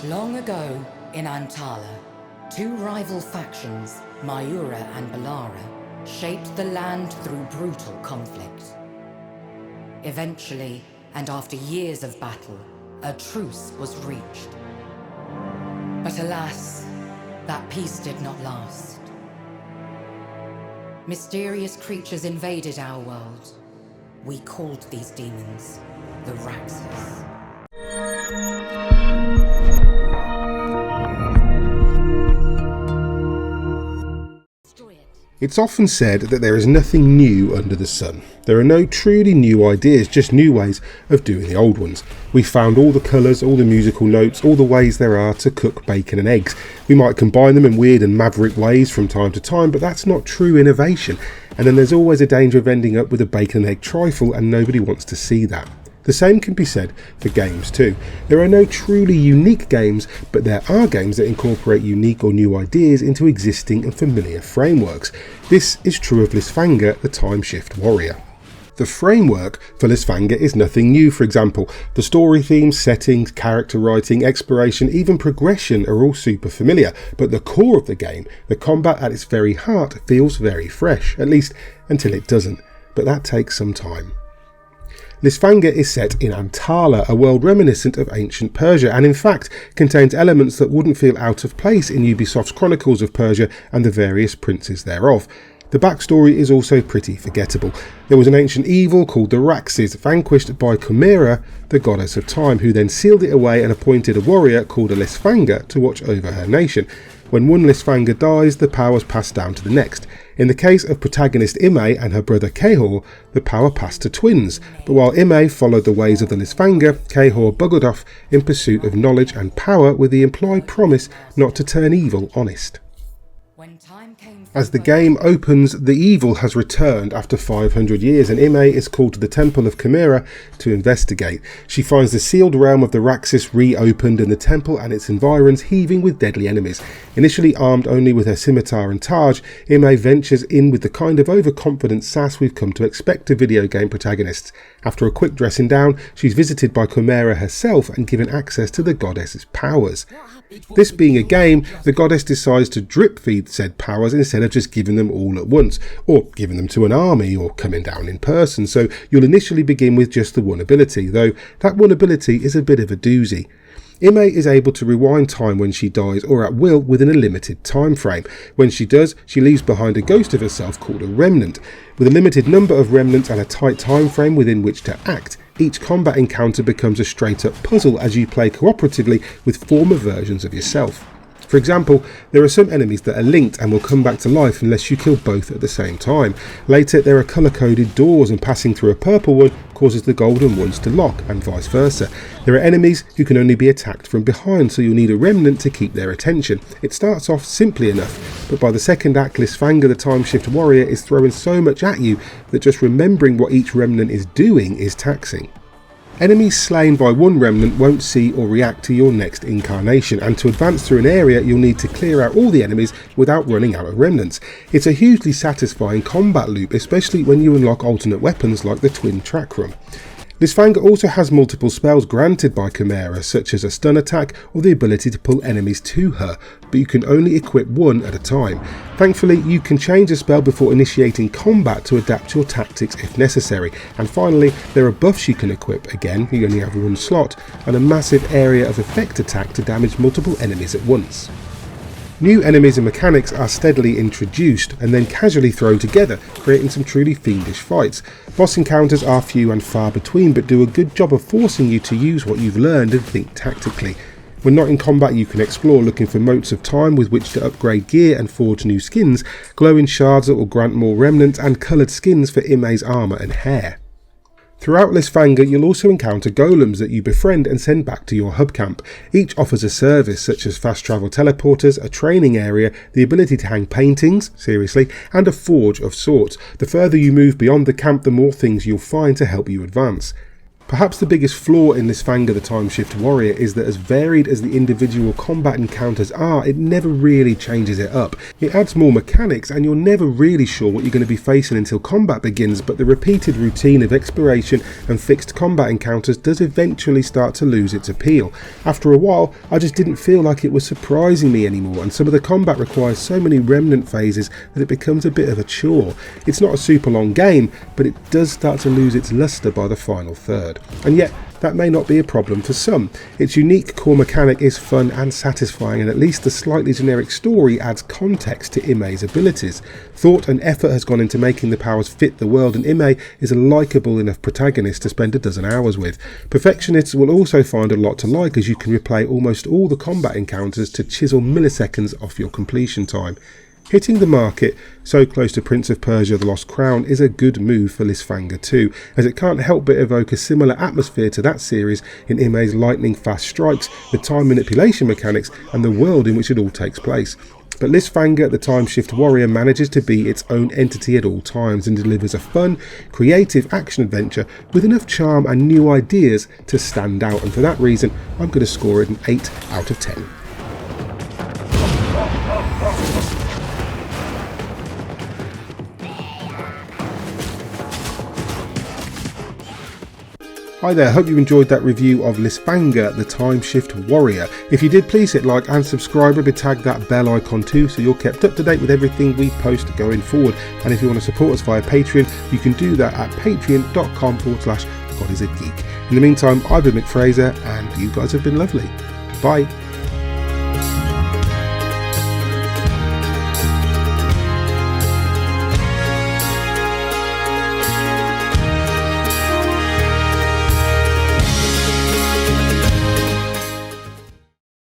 Long ago, in Antala, two rival factions, Mayura and Balara, shaped the land through brutal conflict. Eventually, and after years of battle, a truce was reached. But alas, that peace did not last. Mysterious creatures invaded our world. We called these demons the Raxes. It's often said that there is nothing new under the sun. There are no truly new ideas, just new ways of doing the old ones. We found all the colours, all the musical notes, all the ways there are to cook bacon and eggs. We might combine them in weird and maverick ways from time to time, but that's not true innovation. And then there's always a danger of ending up with a bacon and egg trifle, and nobody wants to see that. The same can be said for games too. There are no truly unique games, but there are games that incorporate unique or new ideas into existing and familiar frameworks. This is true of Lysfanga, the Time Shift Warrior. The framework for Lysfanga is nothing new. For example, the story themes, settings, character writing, exploration, even progression are all super familiar, but the core of the game, the combat at its very heart, feels very fresh, at least until it doesn't, but that takes some time. Lysfanga is set in Antala, a world reminiscent of ancient Persia, and in fact contains elements that wouldn't feel out of place in Ubisoft's Chronicles of Persia and the various princes thereof. The backstory is also pretty forgettable. There was an ancient evil called the Raxes, vanquished by Chimera, the goddess of time, who then sealed it away and appointed a warrior called a Lysfanga to watch over her nation. When one Lysfanga dies, the powers pass down to the next. In the case of protagonist Ime and her brother Cahor, the power passed to twins, but while Ime followed the ways of the Lysfanga, Cahor buggered off in pursuit of knowledge and power with the implied promise not to turn evil honest. As the game opens, the evil has returned after 500 years and Ime is called to the Temple of Chimera to investigate. She finds the sealed realm of the Raxes reopened and the temple and its environs heaving with deadly enemies. Initially armed only with her scimitar and Taj, Ime ventures in with the kind of overconfident sass we've come to expect of video game protagonists. After a quick dressing down, she's visited by Chimera herself and given access to the goddess's powers. This being a game, the goddess decides to drip feed said powers instead of just giving them all at once, or giving them to an army, or coming down in person, so you'll initially begin with just the one ability, though that one ability is a bit of a doozy. Ime is able to rewind time when she dies or at will within a limited time frame. When she does, she leaves behind a ghost of herself called a remnant. With a limited number of remnants and a tight time frame within which to act, each combat encounter becomes a straight up puzzle as you play cooperatively with former versions of yourself. For example, there are some enemies that are linked and will come back to life unless you kill both at the same time. Later there are colour-coded doors and passing through a purple one causes the golden ones to lock and vice versa. There are enemies who can only be attacked from behind, so you'll need a remnant to keep their attention. It starts off simply enough, but by the second act Lysfanga the Time Shift Warrior is throwing so much at you that just remembering what each remnant is doing is taxing. Enemies slain by one remnant won't see or react to your next incarnation, and to advance through an area you'll need to clear out all the enemies without running out of remnants. It's a hugely satisfying combat loop, especially when you unlock alternate weapons like the twin chakram. Lysfanga also has multiple spells granted by Chimera, such as a stun attack or the ability to pull enemies to her, but you can only equip one at a time. Thankfully, you can change a spell before initiating combat to adapt your tactics if necessary. And finally, there are buffs you can equip, again you only have one slot, and a massive area of effect attack to damage multiple enemies at once. New enemies and mechanics are steadily introduced and then casually thrown together, creating some truly fiendish fights. Boss encounters are few and far between, but do a good job of forcing you to use what you've learned and think tactically. When not in combat, you can explore looking for motes of time with which to upgrade gear and forge new skins, glowing shards that will grant more remnants, and coloured skins for Ime's armour and hair. Throughout Lysfanga, you'll also encounter golems that you befriend and send back to your hub camp. Each offers a service such as fast travel teleporters, a training area, the ability to hang paintings, seriously, and a forge of sorts. The further you move beyond the camp, the more things you'll find to help you advance. Perhaps the biggest flaw in Lysfanga the Time Shift Warrior is that as varied as the individual combat encounters are, it never really changes it up. It adds more mechanics and you're never really sure what you're going to be facing until combat begins, but the repeated routine of exploration and fixed combat encounters does eventually start to lose its appeal. After a while, I just didn't feel like it was surprising me anymore, and some of the combat requires so many remnant phases that it becomes a bit of a chore. It's not a super long game, but it does start to lose its luster by the final third. And yet, that may not be a problem for some. Its unique core mechanic is fun and satisfying, and at least the slightly generic story adds context to Ime's abilities. Thought and effort has gone into making the powers fit the world, and Ime is a likeable enough protagonist to spend a dozen hours with. Perfectionists will also find a lot to like, as you can replay almost all the combat encounters to chisel milliseconds off your completion time. Hitting the market so close to Prince of Persia The Lost Crown is a good move for Lysfanga 2, as it can't help but evoke a similar atmosphere to that series in Ime's lightning fast strikes, the time manipulation mechanics and the world in which it all takes place. But Lysfanga the Time Shift Warrior manages to be its own entity at all times and delivers a fun, creative action adventure with enough charm and new ideas to stand out, and for that reason I'm going to score it an 8 out of 10. Hi there, hope you enjoyed that review of Lysfanga the Time Shift Warrior. If you did, please hit like and subscribe, and tag that bell icon too, so you're kept up to date with everything we post going forward. And if you want to support us via Patreon, you can do that at patreon.com/GodIsAGeek. In the meantime, I've been Mick Fraser, and you guys have been lovely. Bye.